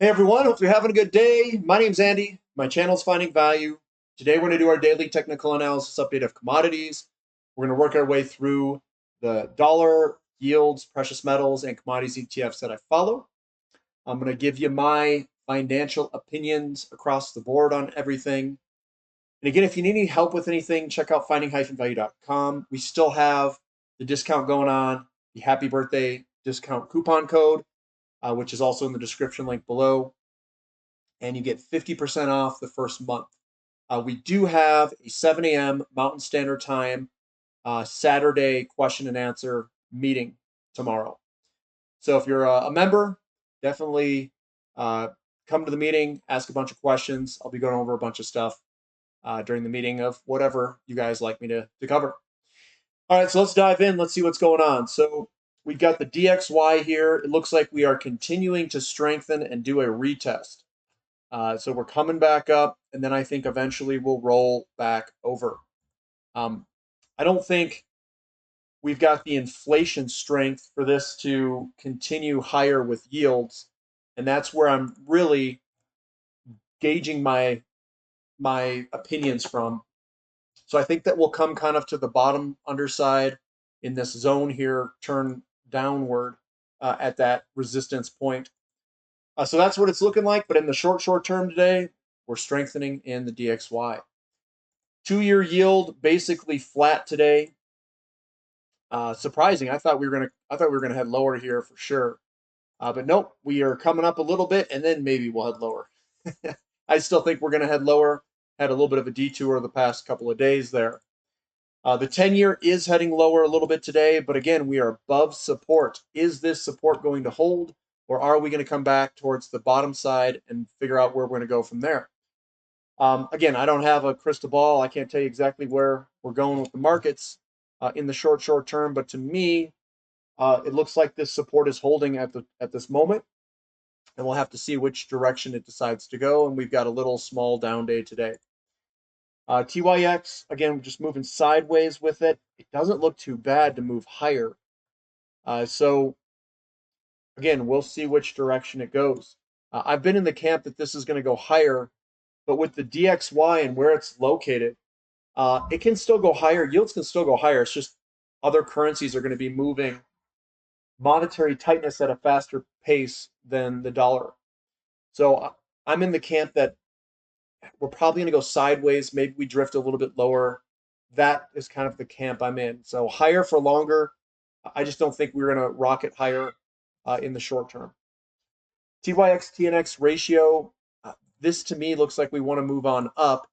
Hey everyone, hope you're having a good day. My name's Andy. My channel's Finding Value. Today we're going to do our daily technical analysis update of commodities. We're going to work our way through the dollar, yields, precious metals, and commodities ETFs that I follow. I'm going to give you my financial opinions across the board on everything. And again, if you need any help with anything, check out finding-value.com. We still have the discount going on, the happy birthday discount coupon code, which is also in the description link below, and you get 50% off the first month. We do have a 7 a.m. Mountain Standard Time Saturday question and answer meeting tomorrow. So if you're a member, definitely come to the meeting, ask a bunch of questions. I'll be going over a bunch of stuff during the meeting of whatever you guys like me to cover. All right, so let's dive in. Let's see what's going on. So we've got the DXY here. It looks like we are continuing to strengthen and do a retest. So we're coming back up, and then I think eventually we'll roll back over. I don't think we've got the inflation strength for this to continue higher with yields, and that's where I'm really gauging my opinions from. So I think that we'll come kind of to the bottom underside in this zone here, turn downward at that resistance point. So that's what it's looking like. But in the short term today, we're strengthening in the DXY. 2-year yield basically flat today. Surprising. I thought we were gonna head lower here for sure. But nope, we are coming up a little bit, and then maybe we'll head lower. I still think we're gonna head lower. Had a little bit of a detour the past couple of days there. The 10-year is heading lower a little bit today, but again, we are above support. Is this support going to hold, or are we going to come back towards the bottom side and figure out where we're going to go from there? Again, I don't have a crystal ball. I can't tell you exactly where we're going with the markets in the short term, but to me, it looks like this support is holding at this moment, and we'll have to see which direction it decides to go. And we've got a little small down day today. TYX, again, just moving sideways with it. It doesn't look too bad to move higher. So, again, we'll see which direction it goes. I've been in the camp that this is going to go higher, but with the DXY and where it's located, it can still go higher. Yields can still go higher. It's just other currencies are going to be moving monetary tightness at a faster pace than the dollar. So I'm in the camp that we're probably going to go sideways. Maybe we drift a little bit lower. That is kind of the camp I'm in. So higher for longer. I just don't think we're going to rocket higher in the short term. TYX TNX ratio. This to me looks like we want to move on up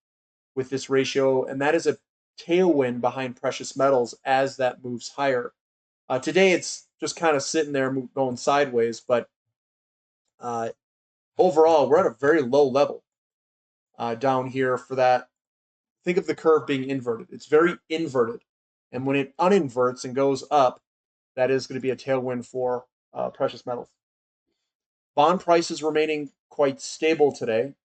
with this ratio, and that is a tailwind behind precious metals as that moves higher. Today it's just kind of sitting there going sideways, but overall we're at a very low level down here for that. Think of the curve being inverted. It's very inverted, and when it uninverts and goes up, that is going to be a tailwind for precious metals. Bond prices remaining quite stable today,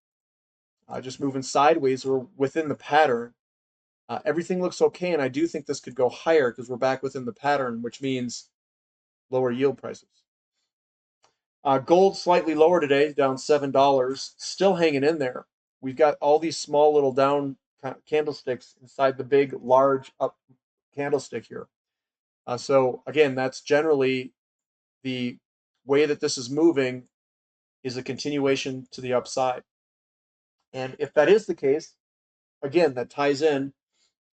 just moving sideways or within the pattern. Everything looks okay, and I do think this could go higher because we're back within the pattern, which means lower yield prices. Gold slightly lower today, down $7, still hanging in there. We've got all these small little down candlesticks inside the big, large up candlestick here. So again, that's generally the way that this is moving is a continuation to the upside. And if that is the case, again, that ties in,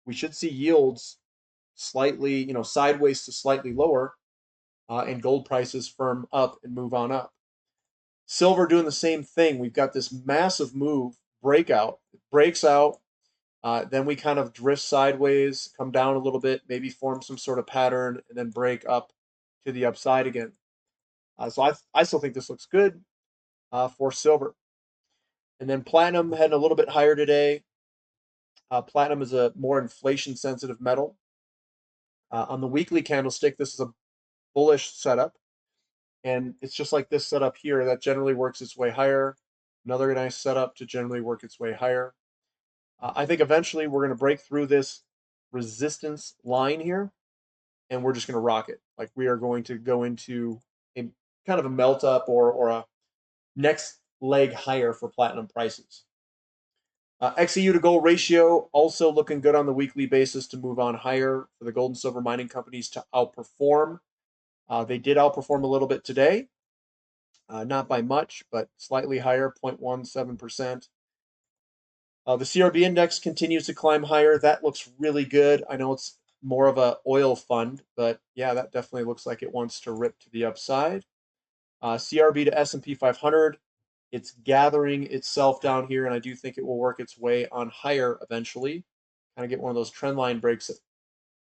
we should see yields slightly, sideways to slightly lower, and gold prices firm up and move on up. Silver doing the same thing. We've got this massive move, breakout. It breaks out, then we kind of drift sideways, come down a little bit, maybe form some sort of pattern, and then break up to the upside again. So I still think this looks good for silver. And then platinum heading a little bit higher today. Platinum is a more inflation sensitive metal. On the weekly candlestick, this is a bullish setup. And it's just like this setup here that generally works its way higher. Another nice setup to generally work its way higher. I think eventually we're going to break through this resistance line here, and we're just going to rock it. Like we are going to go into a kind of a melt up or a next leg higher for platinum prices. XEU to gold ratio also looking good on the weekly basis to move on higher for the gold and silver mining companies to outperform. They did outperform a little bit today, not by much, but slightly higher, 0.17%. The CRB index continues to climb higher. That looks really good. I know it's more of a oil fund, but yeah, that definitely looks like it wants to rip to the upside. CRB to S&P 500, it's gathering itself down here, and I do think it will work its way on higher eventually. Kind of get one of those trend line breaks.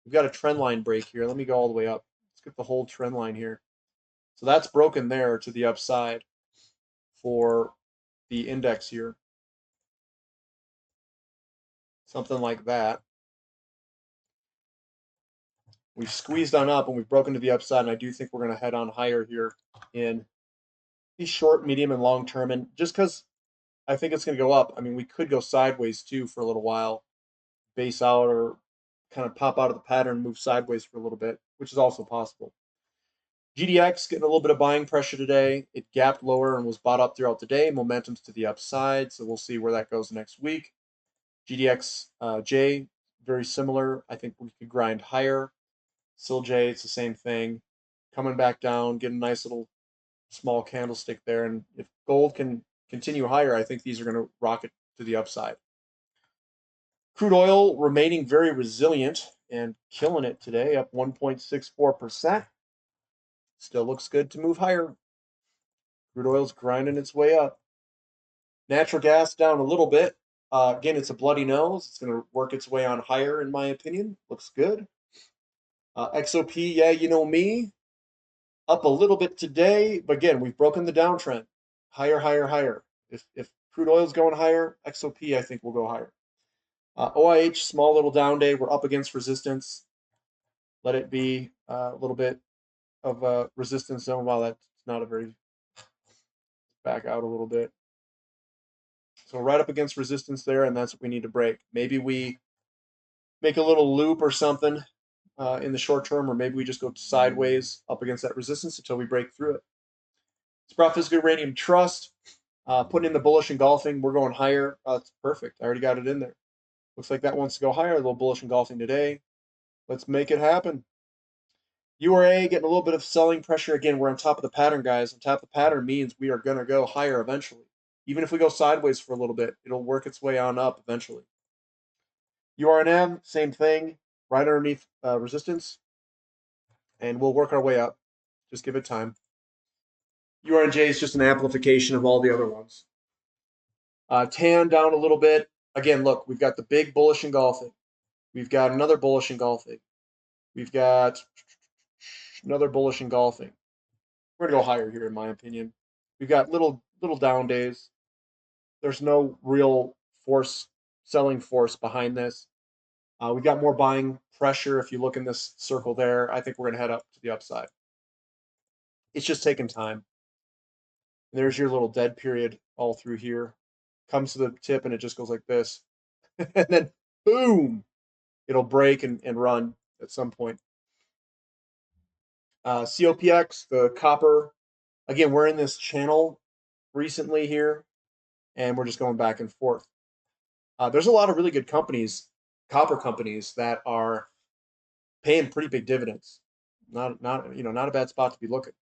We've got a trend line break here. Let me go all the way up. Let's get the whole trend line here. So that's broken there to the upside for the index here. Something like that. We've squeezed on up and we've broken to the upside, and I do think we're going to head on higher here in the short, medium, and long term. And just because I think it's going to go up, I mean, we could go sideways too for a little while, base out or kind of pop out of the pattern, move sideways for a little bit, which is also possible. GDX getting a little bit of buying pressure today. It gapped lower and was bought up throughout the day. Momentum's to the upside, so we'll see where that goes next week. GDXJ, very similar. I think we could grind higher. SILJ, it's the same thing. Coming back down, get a nice little small candlestick there. And if gold can continue higher, I think these are going to rocket to the upside. Crude oil remaining very resilient and killing it today, up 1.64%. Still looks good to move higher. Crude oil's grinding its way up. Natural gas down a little bit. Again, it's a bloody nose. It's going to work its way on higher, in my opinion. Looks good. XOP, yeah, you know me. Up a little bit today, but again, we've broken the downtrend. Higher, higher, higher. If crude oil's going higher, XOP, I think, will go higher. OIH, small little down day. We're up against resistance. Let it be a little bit of a resistance zone. Wow, that's not a very, back out a little bit. So right up against resistance there, and that's what we need to break. Maybe we make a little loop or something in the short term, or maybe we just go sideways up against that resistance until we break through it. Sprott Physical Uranium Trust, putting in the bullish engulfing. We're going higher. That's perfect. I already got it in there. Looks like that wants to go higher. A little bullish engulfing today. Let's make it happen. URA getting a little bit of selling pressure. Again, we're on top of the pattern, guys. On top of the pattern means we are going to go higher eventually. Even if we go sideways for a little bit, it'll work its way on up eventually. URNM, same thing, right underneath resistance. And we'll work our way up. Just give it time. URNJ is just an amplification of all the other ones. TAN down a little bit. Again, look, we've got the big bullish engulfing. We've got another bullish engulfing. We've got another bullish engulfing. We're going to go higher here, in my opinion. We've got little down days. There's no real selling force behind this. We've got more buying pressure. If you look in this circle there, I think we're going to head up to the upside. It's just taking time. And there's your little dead period all through here. Comes to the tip and it just goes like this. And then boom, it'll break and run at some point. COPX, the copper. Again, we're in this channel recently here, and we're just going back and forth. There's a lot of really good companies, copper companies, that are paying pretty big dividends. Not a bad spot to be looking.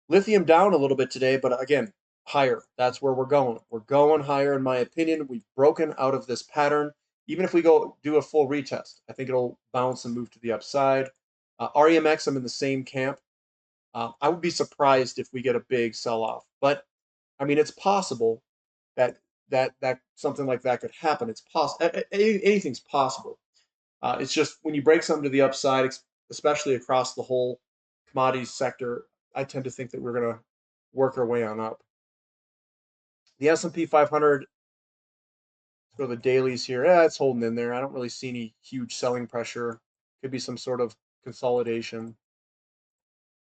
Lithium down a little bit today, but again, higher. That's where we're going. We're going higher, in my opinion. We've broken out of this pattern. Even if we go do a full retest, I think it'll bounce and move to the upside. REMX, I'm in the same camp. I would be surprised if we get a big sell-off, but I mean, it's possible that something like that could happen. It's possible. Anything's possible. It's just when you break something to the upside, especially across the whole commodities sector, I tend to think that we're going to work our way on up. The S&P 500, let's go to the dailies here. Yeah, it's holding in there. I don't really see any huge selling pressure. Could be some sort of consolidation.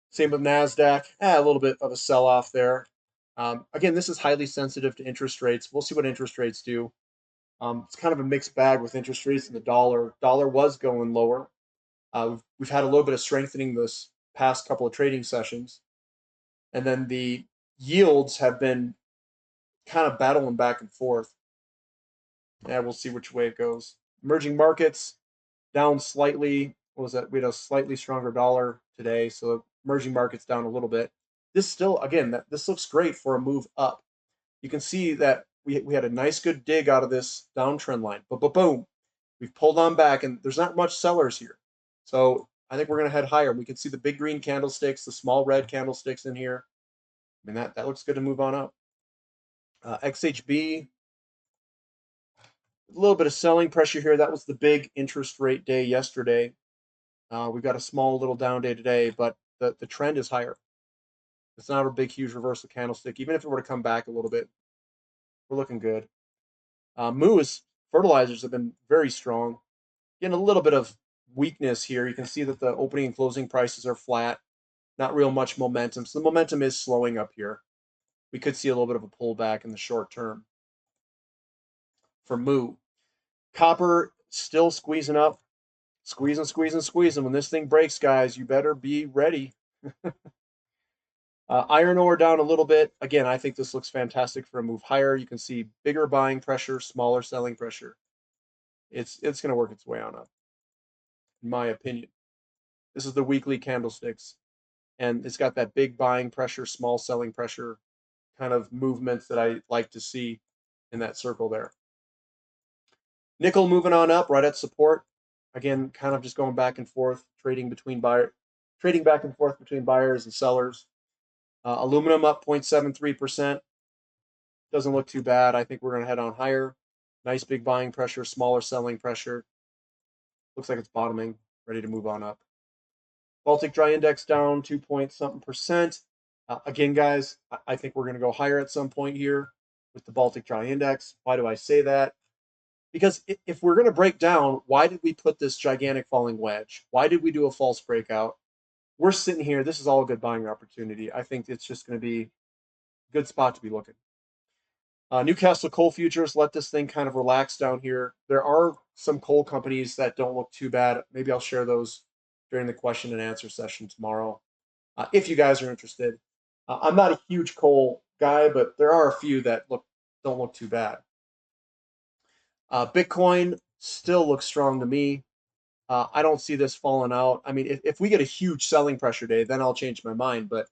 Same with NASDAQ. A little bit of a sell-off there. Again, this is highly sensitive to interest rates. We'll see what interest rates do. It's kind of a mixed bag with interest rates and the dollar. Dollar was going lower. We've had a little bit of strengthening this past couple of trading sessions. And then the yields have been kind of battling back and forth. Yeah, we'll see which way it goes. Emerging markets down slightly. What was that? We had a slightly stronger dollar today, so emerging markets down a little bit. This still, again, this looks great for a move up. You can see that we had a nice good dig out of this downtrend line, but boom, we've pulled on back, and there's not much sellers here. So I think we're going to head higher. We can see the big green candlesticks, the small red candlesticks in here. I mean, that looks good to move on up. XHB, a little bit of selling pressure here. That was the big interest rate day yesterday. We've got a small little down day today, but the trend is higher. It's not a big, huge reversal candlestick. Even if it were to come back a little bit, we're looking good. Moose fertilizers have been very strong. Getting a little bit of weakness here. You can see that the opening and closing prices are flat. Not real much momentum. So the momentum is slowing up here. We could see a little bit of a pullback in the short term for Moo. Copper still squeezing up. Squeezing. When this thing breaks, guys, you better be ready. Iron ore down a little bit. Again, I think this looks fantastic for a move higher. You can see bigger buying pressure, smaller selling pressure. It's going to work its way on up, in my opinion. This is the weekly candlesticks, and it's got that big buying pressure, small selling pressure kind of movements that I like to see in that circle there. Nickel moving on up right at support. Again, kind of just going back and forth, trading back and forth between buyers and sellers. Aluminum up 0.73%. Doesn't look too bad. I think we're going to head on higher. Nice big buying pressure, smaller selling pressure. Looks like it's bottoming, ready to move on up. Baltic Dry Index down 2 point something percent. Again, guys, I think we're going to go higher at some point here with the Baltic Dry Index. Why do I say that? Because if we're going to break down, why did we put this gigantic falling wedge? Why did we do a false breakout? We're sitting here. This is all a good buying opportunity. I think it's just going to be a good spot to be looking. Newcastle coal futures, let this thing kind of relax down here. There are some coal companies that don't look too bad. Maybe I'll share those during the question and answer session tomorrow, if you guys are interested. I'm not a huge coal guy, but there are a few that don't look too bad. Bitcoin still looks strong to me. I don't see this falling out. I mean, if we get a huge selling pressure day, then I'll change my mind. But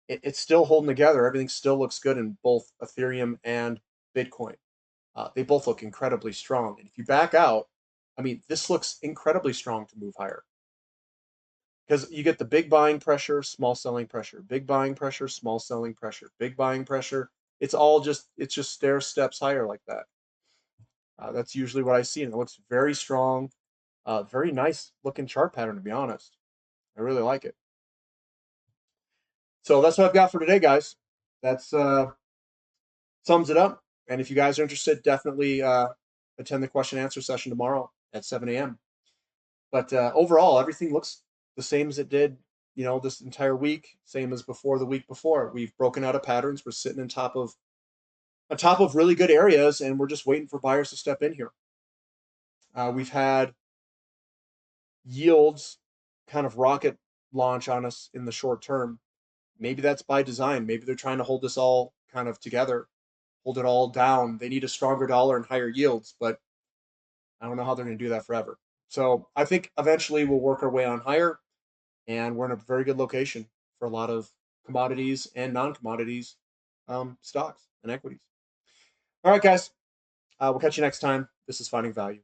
it's still holding together. Everything still looks good in both Ethereum and Bitcoin. They both look incredibly strong. And if you back out, I mean, this looks incredibly strong to move higher. Because you get the big buying pressure, small selling pressure, big buying pressure, small selling pressure, big buying pressure. It's just stair steps higher like that. That's usually what I see, and it looks very strong. Very nice looking chart pattern, to be honest. I really like it. So that's what I've got for today, guys. That's sums it up. And if you guys are interested, definitely attend the question and answer session tomorrow at 7 a.m. But overall, everything looks the same as it did, this entire week. Same as before the week before. We've broken out of patterns. We're sitting on top of really good areas, and we're just waiting for buyers to step in here. We've had yields kind of rocket launch on us in the short term. Maybe that's by design. Maybe they're trying to hold this all kind of together, hold it all down. They need a stronger dollar and higher yields, but I don't know how they're going to do that forever. So I think eventually we'll work our way on higher, and we're in a very good location for a lot of commodities and non-commodities stocks and equities. All right, guys. We'll catch you next time. This is Finding Value.